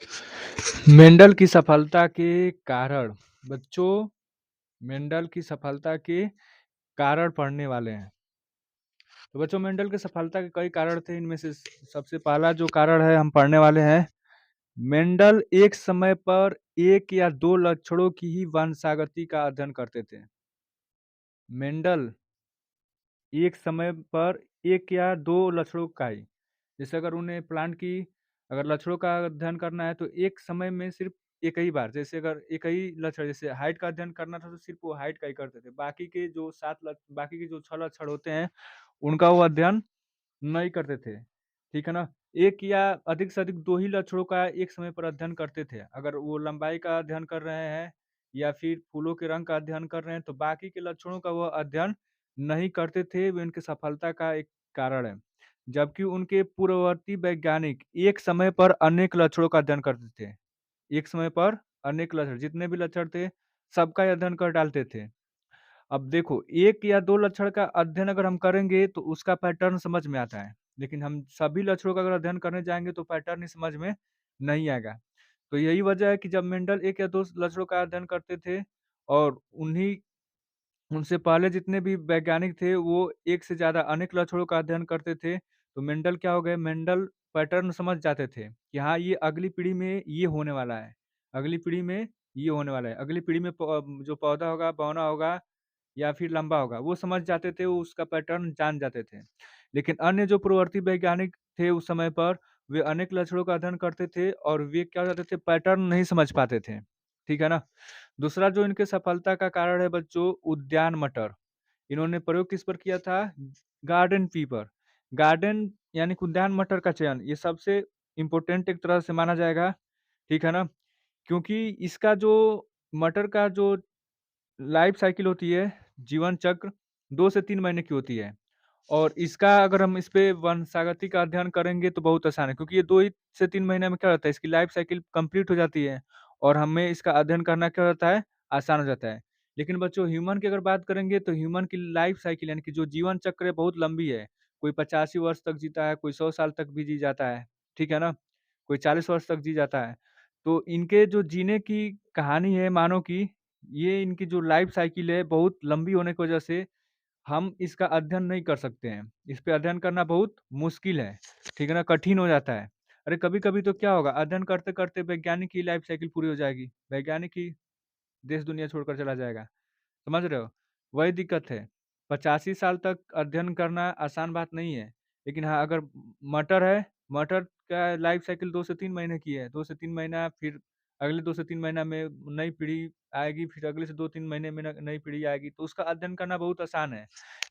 Mendel की सफलता के कारण बच्चों मेंडल की सफलता के कारण पढ़ने वाले हैं। तो बच्चों मेंडल की सफलता के कई कारण थे, इनमें से सबसे पहला जो कारण है हम पढ़ने वाले हैं। मेंडल एक समय पर 1 या 2 लक्षणों की ही वंशागति का अध्ययन करते थे। मेंडल एक समय पर 1 या 2 लक्षणों का ही, जैसे अगर उन्हें प्लांट की अगर लक्षणों का अध्ययन करना है तो एक समय में सिर्फ एक ही बार, जैसे अगर एक ही लक्षण, जैसे हाइट का अध्ययन करना था तो सिर्फ वो हाइट का ही करते थे। बाकी के जो 6 लक्षण होते हैं उनका वो अध्ययन नहीं करते थे। ठीक है ना? 1 या अधिक से अधिक 2 ही लक्षणों का एक समय पर अध्ययन करते थे। अगर वो लंबाई का अध्ययन कर रहे हैं या फिर फूलों के रंग का अध्ययन कर रहे हैं तो बाकी के लक्षणों का वो अध्ययन नहीं करते थे, वे उनकी सफलता का एक कारण है। जबकि उनके पूर्ववर्ती वैज्ञानिक एक समय पर अनेक लक्षणों का अध्ययन करते थे। एक समय पर अनेक लक्षण, जितने भी लक्षण थे, सबका ही अध्ययन कर डालते थे। अब देखो, 1 या 2 लक्षण का अध्ययन अगर हम करेंगे तो उसका पैटर्न समझ में आता है। लेकिन हम सभी लक्षणों का अगर अध्ययन करने जाएँगे तो पैटर्न ही समझ में नहीं आएगा। तो यही वजह है कि जब मेंडल 1 या 2 लक्षणों का अध्ययन करते थे और उन्हीं उनसे पहले जितने भी वैज्ञानिक थे वो एक से ज़्यादा अनेक लक्षणों का अध्ययन करते थे, तो मेंडल क्या हो गए, मेंडल पैटर्न समझ जाते थे कि हाँ, ये अगली पीढ़ी में ये होने वाला है, अगली पीढ़ी में ये होने वाला है, अगली पीढ़ी में जो पौधा होगा, बौना होगा या फिर लंबा होगा, वो समझ जाते थे, वो उसका पैटर्न जान जाते थे। लेकिन अन्य जो पूर्ववर्ती वैज्ञानिक थे उस समय पर, वे अनेक लक्षणों का अध्ययन करते थे और वे क्या हो जाते थे, पैटर्न नहीं समझ पाते थे। ठीक है ना? दूसरा जो इनके सफलता का कारण है बच्चों, उद्यान मटर। इन्होंने प्रयोग किस पर किया था? गार्डन पी पर। गार्डन यानी कि उद्यान मटर का चयन, ये सबसे इम्पोर्टेंट एक तरह से माना जाएगा, ठीक है ना? क्योंकि इसका जो मटर का जो लाइफ साइकिल होती है, जीवन चक्र 2 से 3 महीने की होती है। और इसका अगर हम इस पे वंशागति का अध्ययन करेंगे तो बहुत आसान है, क्योंकि ये 2 ही से 3 महीने में क्या होता है, इसकी लाइफ साइकिल कंप्लीट हो जाती है और हमें इसका अध्ययन करना क्या होता है, आसान हो जाता है। लेकिन बच्चों ह्यूमन की अगर बात करेंगे तो ह्यूमन की लाइफ साइकिल यानी कि जो जीवन चक्र है बहुत लंबी है। कोई 85 वर्ष तक जीता है, कोई 100 साल तक भी जी जाता है, ठीक है ना? कोई 40 वर्ष तक जी जाता है। तो इनके जो जीने की कहानी है मानव की, ये इनकी जो लाइफ साइकिल है बहुत लंबी होने की वजह से हम इसका अध्ययन नहीं कर सकते हैं। इस पे अध्ययन करना बहुत मुश्किल है, ठीक है ना? कठिन हो जाता है। अरे कभी-कभी तो क्या होगा, अध्ययन करते-करते वैज्ञानिक की लाइफ साइकिल पूरी हो जाएगी। वैज्ञानिक ही देश दुनिया छोड़कर चला जाएगा। समझ रहे हो? वही दिक्कत है। 85 साल तक अध्ययन करना आसान बात नहीं है। लेकिन हाँ, अगर मटर है, मटर का लाइफ साइकिल 2 से 3 महीने की है। 2 से 3 महीना, फिर अगले 2 से 3 महीना में नई पीढ़ी आएगी, फिर अगले से 2-3 महीने में न नई पीढ़ी आएगी, तो उसका अध्ययन करना बहुत आसान है।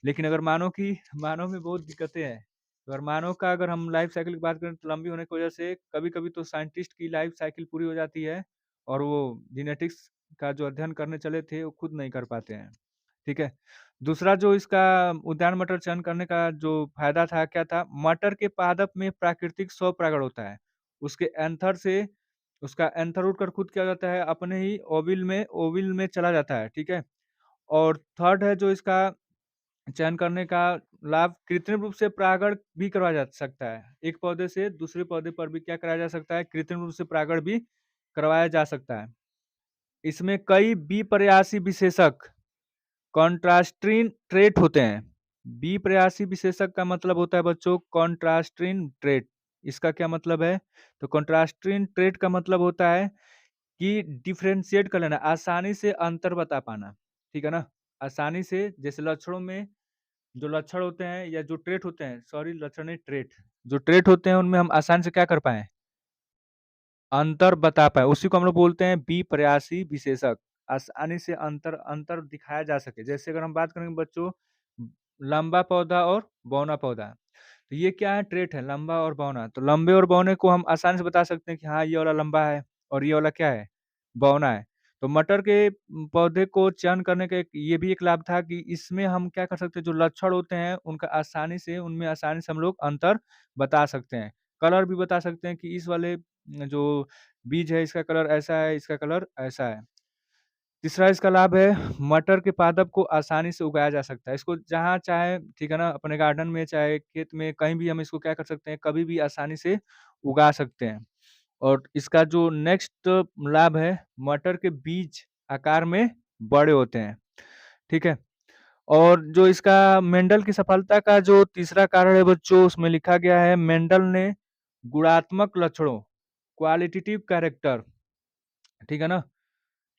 लेकिन अगर मानव में बहुत दिक्कतें हैं। अगर मानव का अगर हम लाइफ साइकिल की बात करें तो लंबी होने की वजह से कभी-कभी तो साइंटिस्ट की लाइफ साइकिल पूरी हो जाती है और वो जेनेटिक्स का जो अध्ययन करने चले थे, वो खुद नहीं कर पाते हैं। ठीक है? दूसरा जो इसका उद्यान मटर चयन करने का जो फ़ायदा था, क्या था? मटर के पादप में प्राकृतिक स्वपरागण होता है। उसके एंथर से उसका एंथर उड़कर खुद क्या हो जाता है, अपने ही ओविल में चला जाता है, ठीक है? और थर्ड है जो इसका चयन करने का लाभ, कृत्रिम रूप से परागण भी करवाया जा सकता है। एक पौधे से दूसरे पौधे पर भी क्या कराया जा सकता है, कृत्रिम रूप से परागण भी करवाया जा सकता है। इसमें कई बिपर्यासी विशेषक कॉन्ट्रास्टिन ट्रेट होते हैं। बिपर्यासी विशेषक का मतलब होता है बच्चों कॉन्ट्रास्टिन ट्रेट। इसका क्या मतलब है? तो कॉन्ट्रास्टिन ट्रेट का मतलब होता है कि डिफरेंशिएट कर लेना, आसानी से अंतर बता पाना, ठीक है ना? आसानी से, जैसे लक्षणों में जो लक्षण होते हैं या जो ट्रेट होते हैं, सॉरी लक्षण नहीं ट्रेट, जो ट्रेट होते हैं उनमें हम आसानी से क्या कर पाएँ? अंतर बता पाएँ, उसी को हम लोग बोलते हैं बिपर्यासी विशेषक। आसानी से अंतर अंतर दिखाया जा सके। जैसे अगर हम बात करेंगे बच्चों, लंबा पौधा और बौना पौधा, तो ये क्या है? ट्रेट है, लंबा और बौना। तो लंबे और बौने को हम आसानी से बता सकते हैं कि हाँ, ये वाला लंबा है और ये वाला क्या है? बौना है। तो मटर के पौधे को चयन करने का एक ये भी एक लाभ था कि इसमें हम क्या कर सकते हैं, जो लक्षण होते हैं उनका उनमें आसानी से हम लोग अंतर बता सकते हैं। कलर भी बता सकते हैं कि इस वाले जो बीज है इसका कलर ऐसा है, इसका कलर ऐसा है। तीसरा इसका लाभ है, मटर के पादप को आसानी से उगाया जा सकता है। इसको जहाँ चाहे, ठीक है ना, अपने गार्डन में चाहे खेत में कहीं भी हम इसको क्या कर सकते हैं, कभी भी आसानी से उगा सकते हैं। और इसका जो नेक्स्ट लाभ है, मटर के बीज आकार में बड़े होते हैं, ठीक है। और जो इसका मेंडल की सफलता का जो तीसरा कारण है बच्चों, उसमें लिखा गया है मेंडल ने गुणात्मक लक्षणों, क्वालिटेटिव कैरेक्टर, ठीक है ना,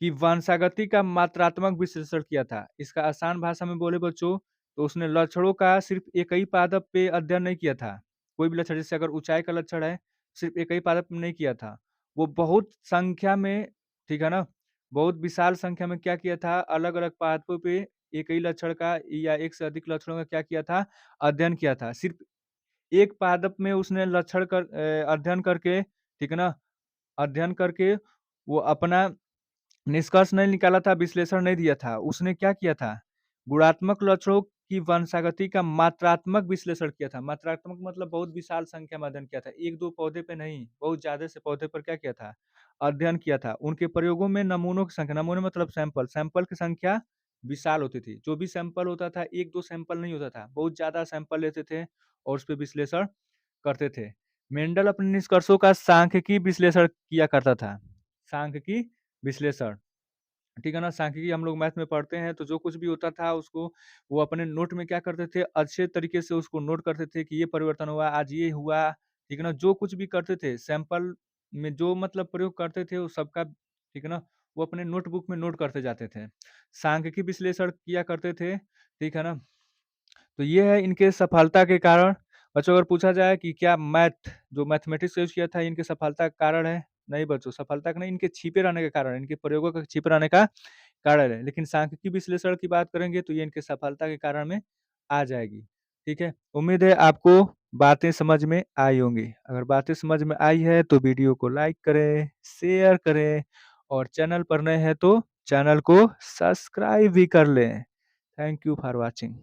कि वंशागति का मात्रात्मक विश्लेषण किया था। इसका आसान भाषा में बोले बच्चों, तो उसने लक्षणों का सिर्फ एक ही पादप पे अध्ययन नहीं किया था। कोई भी लक्षण, जैसे अगर ऊंचाई का लक्षण है, सिर्फ एक ही पादप में नहीं किया था। वो बहुत संख्या में, ठीक है ना, बहुत विशाल संख्या में क्या किया था, अलग-अलग पादपों पे एक ही लक्षण का या एक से अधिक लक्षणों का क्या किया था, अध्ययन किया था। सिर्फ एक पादप में उसने अध्ययन करके, ठीक है ना, अध्ययन करके वो अपना निष्कर्ष नहीं निकाला था, विश्लेषण नहीं दिया था। उसने क्या किया था? गुणात्मक लक्षणों की वंशागति का मात्रात्मक विश्लेषण किया था। मात्रात्मक मतलब बहुत विशाल संख्या में अध्ययन किया था। 1-2 पौधे पे नहीं, बहुत ज़्यादा से पौधे पर क्या किया था? अध्ययन किया था। उनके प्रयोगों में नमूनों की संख्या, नमूने मतलब सैंपल, सैंपल की संख्या विशाल होती थी। जो भी सैंपल होता था, 1-2 सैंपल नहीं होता था। बहुत ज़्यादा सैंपल लेते थे और उसपे विश्लेषण करते थे। मेंडल अपने निष्कर्षों का सांख्यिकी विश्लेषण किया करता था। सांख्यिकी विश्लेषण, ठीक है ना? सांख्यिकी हम लोग मैथ में पढ़ते हैं, तो जो कुछ भी होता था उसको वो अपने नोट में क्या करते थे, अच्छे तरीके से उसको नोट करते थे कि ये परिवर्तन हुआ, आज ये हुआ, ठीक है ना? जो कुछ भी करते थे, सैंपल में जो मतलब प्रयोग करते थे, वो सबका, ठीक है ना? वो अपने नोटबुक में नोट करते जाते थे। सांख्यिकी विश्लेषण किया करते थे, ठीक है ना? तो ये है इनके सफलता के कारण। बच्चों, अगर पूछा जाए कि क्या मैथ, जो मैथमेटिक्स यूज़ किया था, इनकी सफलता का कारण है? नहीं बच्चों, सफलता का नहीं, इनके छिपे रहने का कारण है, इनके प्रयोगों के छिपे रहने का कारण है। लेकिन सांख्यिकी विश्लेषण की बात करेंगे तो ये इनके सफलता के कारण में आ जाएगी। ठीक है? उम्मीद है आपको बातें समझ में आई होंगी। अगर बातें समझ में आई है तो वीडियो को लाइक करें, शेयर करें और चैनल पर नए हैं तो चैनल को सब्सक्राइब भी कर लें। Thank you for watching.